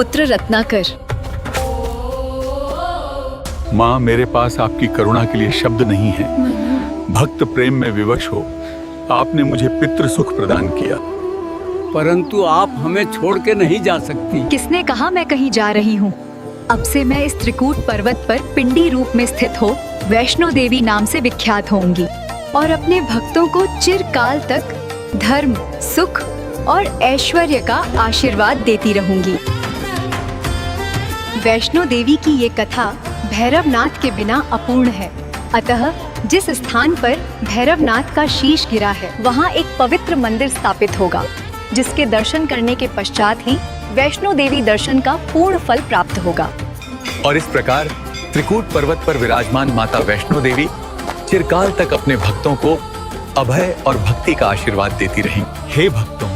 पुत्र रत्नाकर। माँ, मेरे पास आपकी करुणा के लिए शब्द नहीं है। भक्त प्रेम में विवश हो आपने मुझे पितृ सुख प्रदान किया। परंतु आप हमें छोड़ के नहीं जा सकती। किसने कहा मैं कहीं जा रही हूँ? अब से मैं इस त्रिकूट पर्वत पर पिंडी रूप में स्थित हो वैष्णो देवी नाम से विख्यात होंगी और अपने भक्तों को चिरकाल तक धर्म, सुख और ऐश्वर्य का आशीर्वाद देती रहूंगी। वैष्णो देवी की ये कथा भैरवनाथ के बिना अपूर्ण है। अतः जिस स्थान पर भैरवनाथ का शीश गिरा है वहाँ एक पवित्र मंदिर स्थापित होगा, जिसके दर्शन करने के पश्चात ही वैष्णो देवी दर्शन का पूर्ण फल प्राप्त होगा। और इस प्रकार त्रिकूट पर्वत पर विराजमान माता वैष्णो देवी चिरकाल तक अपने भक्तों को अभय और भक्ति का आशीर्वाद देती रहीं। हे भक्तों,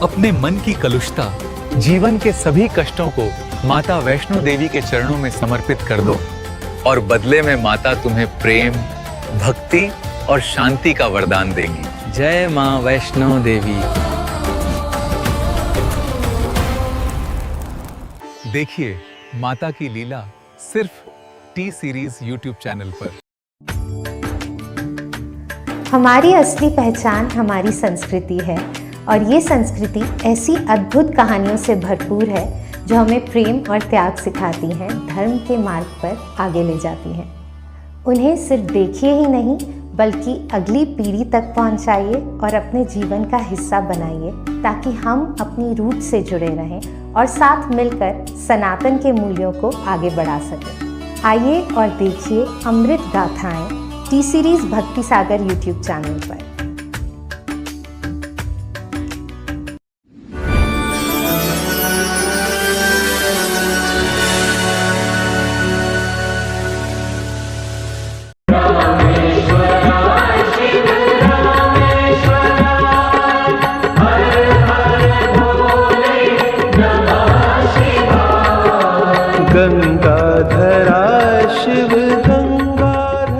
अपने मन की कलुषता, जीवन के सभी कष्टों को माता वैष्णो देवी के चरणों में समर्पित कर दो और बदले में माता तुम्हें प्रेम, भक्ति और शांति का वरदान देंगी। जय मां वैष्णो देवी। देखिए माता की लीला सिर्फ टी सीरीज यूट्यूब चैनल पर। हमारी असली पहचान हमारी संस्कृति है और ये संस्कृति ऐसी अद्भुत कहानियों से भरपूर है जो हमें प्रेम और त्याग सिखाती हैं, धर्म के मार्ग पर आगे ले जाती हैं। उन्हें सिर्फ देखिए ही नहीं बल्कि अगली पीढ़ी तक पहुंचाइए और अपने जीवन का हिस्सा बनाइए ताकि हम अपनी रूट से जुड़े रहें और साथ मिलकर सनातन के मूल्यों को आगे बढ़ा सकें। आइए और देखिए अमृत गाथाएं टी सीरीज भक्ति सागर यूट्यूब चैनल पर।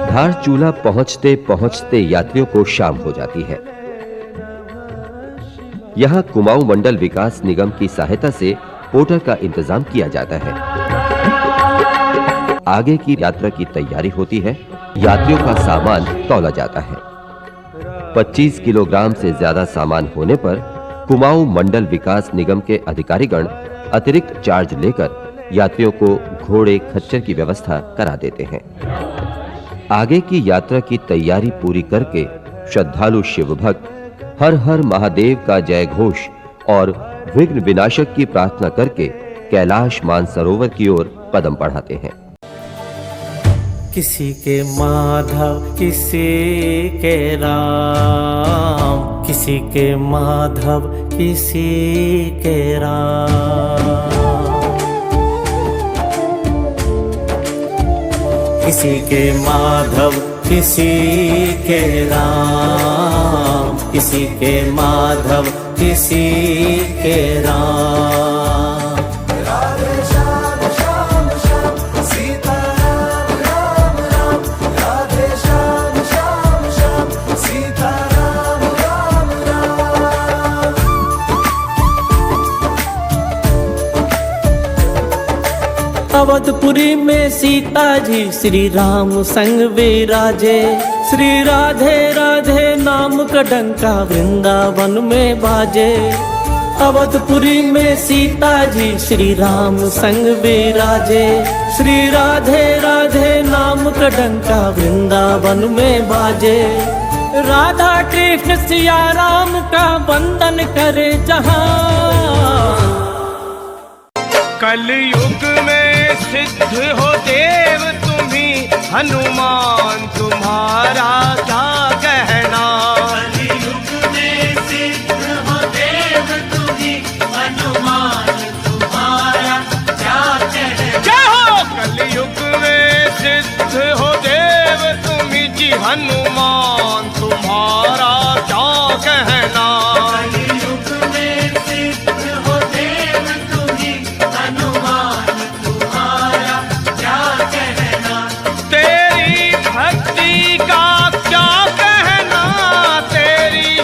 धार चूल्हा पहुंचते पहुंचते यात्रियों को शाम हो जाती है। यहां कुमाऊं मंडल विकास निगम की सहायता से पोर्टर का इंतजाम किया जाता है। आगे की यात्रा की तैयारी होती है। यात्रियों का सामान तौला जाता है। 25 किलोग्राम से ज्यादा सामान होने पर कुमाऊं मंडल विकास निगम के अधिकारीगण अतिरिक्त चार्ज लेकर यात्रियों को घोड़े खच्चर की व्यवस्था करा देते हैं। आगे की यात्रा की तैयारी पूरी करके श्रद्धालु शिव भक्त हर हर महादेव का जय घोष और विघ्न विनाशक की प्रार्थना करके कैलाश मानसरोवर की ओर कदम बढ़ाते हैं। किसी के माधव किसी के राम, किसी के माधव किसी के राम, किसी के माधव किसी के राम, किसी के माधव किसी के राम। राधे श्याम श्याम श्याम सीता राम राम, राधे श्याम श्याम श्याम सीता राम राम। अवधपुरी में सीता जी श्री राम संग विराजे, श्री राधे राधे नाम का डंका वृंदावन में बाजे। अवधपुरी में सीता जी श्री राम संग विराजे, श्री राधे राधे नाम का डंका वृंदावन में बाजे। राधा कृष्ण सिया राम का वंदन करे जहां। कलयुग में सिद्ध हो देव तुम्ही, हनुमान तुम्हारा क्या कहना। कलयुग में सिद्ध हो देव तुम्ही, हनुमान तुम्हारा क्या कहना। क्या हो कलयुग में सिद्ध हो देव तुम्ही जी, हनुमान तुम्हारा क्या कहना।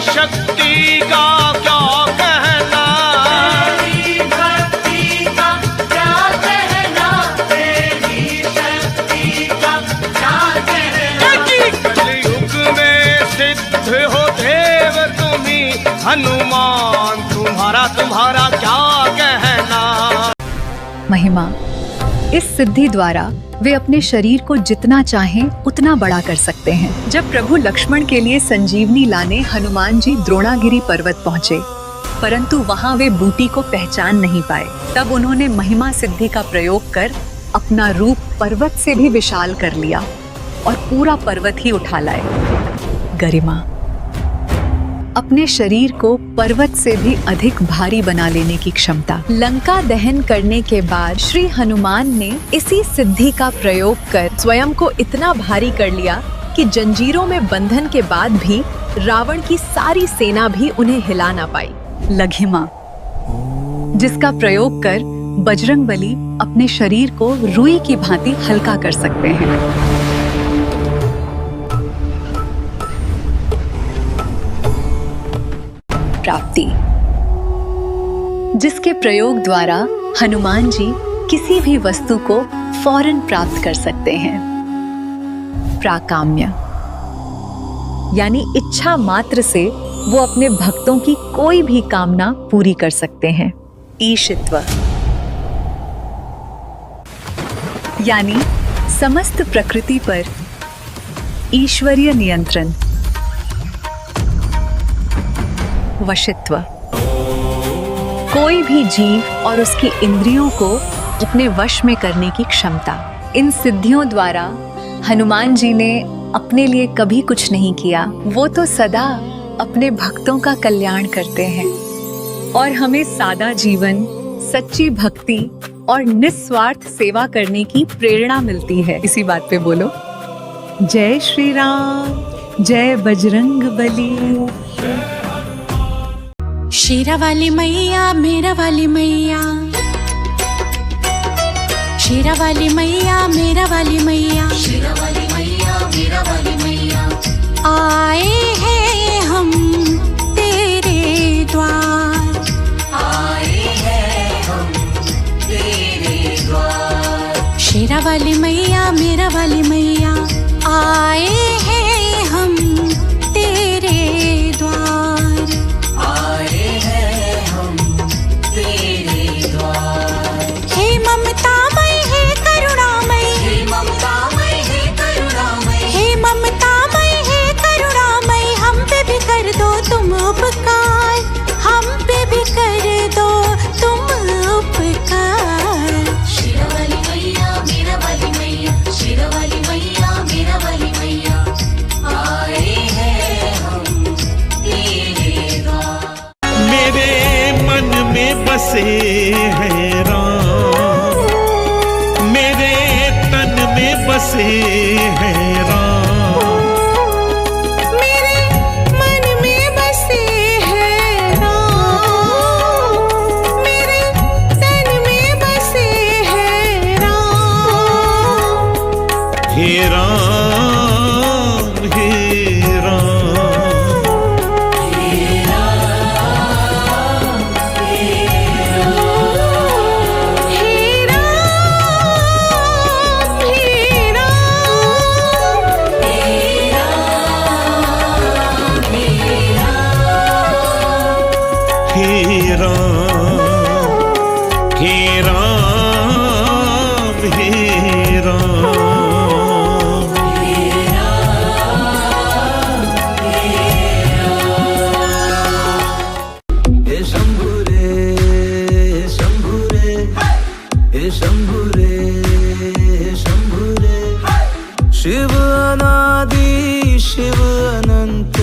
शक्ति का हनुमान तुम्हारा क्या कहना। महिमा, इस सिद्धि द्वारा वे अपने शरीर को जितना चाहें उतना बड़ा कर सकते हैं। जब प्रभु लक्ष्मण के लिए संजीवनी लाने हनुमान जी द्रोणागिरी पर्वत पहुँचे, परंतु वहाँ वे बूटी को पहचान नहीं पाए। तब उन्होंने महिमा सिद्धि का प्रयोग कर अपना रूप पर्वत से भी विशाल कर लिया और पूरा पर्वत ही उठा लाए। गरिमा, अपने शरीर को पर्वत से भी अधिक भारी बना लेने की क्षमता। लंका दहन करने के बाद श्री हनुमान ने इसी सिद्धि का प्रयोग कर स्वयं को इतना भारी कर लिया कि जंजीरों में बंधन के बाद भी रावण की सारी सेना भी उन्हें हिला ना पाई। लघिमा, जिसका प्रयोग कर बजरंगबली अपने शरीर को रुई की भांति हल्का कर सकते हैं। प्राप्ति, जिसके प्रयोग द्वारा हनुमान जी किसी भी वस्तु को फौरन प्राप्त कर सकते हैं। प्राकाम्य, यानी इच्छा मात्र से वो अपने भक्तों की कोई भी कामना पूरी कर सकते हैं। ईशित्व, यानी समस्त प्रकृति पर ईश्वरीय नियंत्रण। वशित्व, कोई भी जीव और उसकी इंद्रियों को अपने वश में करने की क्षमता। इन सिद्धियों द्वारा हनुमान जी ने अपने लिए कभी कुछ नहीं किया, वो तो सदा अपने भक्तों का कल्याण करते हैं और हमें सादा जीवन, सच्ची भक्ति और निस्वार्थ सेवा करने की प्रेरणा मिलती है। इसी बात पे बोलो, जय श्री राम, जय बजरंग बली। शेरा वाली मैया मेरा वाली मैया, शेरा वाली मैया मेरा वाली मैया, शेरा वाली मैया मेरा वाली मैया, आए हैं हम तेरे द्वार, आए हैं हम तेरे द्वार। शेरा वाली मैया मेरा वाली मैया, आए हैं हम तेरे द्वार, आए हैं हम तेरे द्वार। हे ममतामय हे करुणामय, हे ममतामय हे करुणामय, हे ममतामय हे करुणामय, हम पे भी कर दो तुम उपकार, हम पे भी कर दो तुम उपकार। शेरा वाली मैया मेरा वाली मैया, शेरा वाली मैया मेरा वाली मैया, आए हैं हम तेरे द्वार। मेरे मन में बसे हैं राम, मेरे तन में बसे हैं राम, मेरे मन में बसे हैं राम, मेरे तन में बसे हैं राम। हे राम हे राम, हे राम हे राम, हे राम हे राम, हे राम हे राम। हे शंभु रे शंभु रे, हे शंभु रे शंभु रे, शिव अनादि शिव अनंत,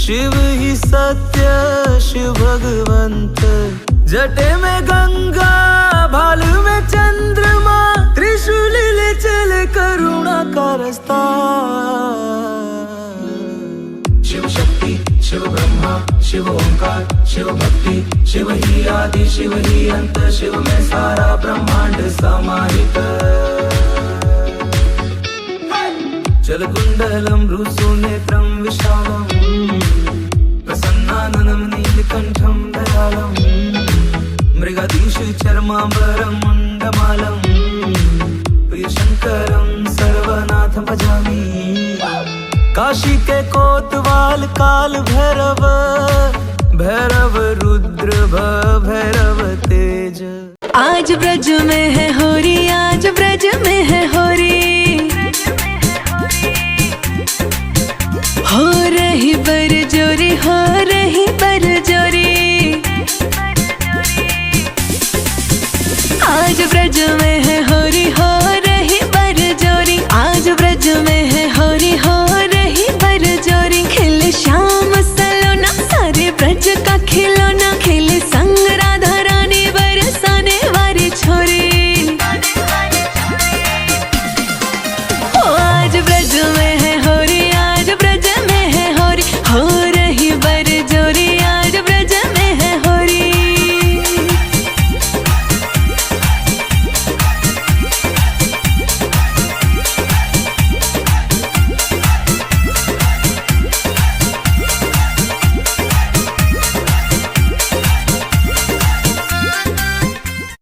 शिव ही सत्य शिव भगवंत। जटे में गंगा भाल में चंद्रमा, त्रिशूल ले चले करुणा का रास्ता। शिव शक्ति शिव ब्रह्मा शिव ओंकार शिव भक्ति, शिव ही आदि शिव ही अंत, शिव में सारा ब्रह्मांड समाहित। जल कुंडलम रुसुनेत्रम विशालम, प्रसन्नाननं नीलकंठं दयालं, मृगधीश चर्मांबरं मुंडमालं, प्रियशंकरं सर्वनाथं भजामि। काशी के कोतवाल काल भैरव, भैरव रुद्र भैरव तेज। आज ब्रज में है होरी, आज ब्रज में है होरी, हो रही बरजोरी, हो रही बरजोरी। आज ब्रज में है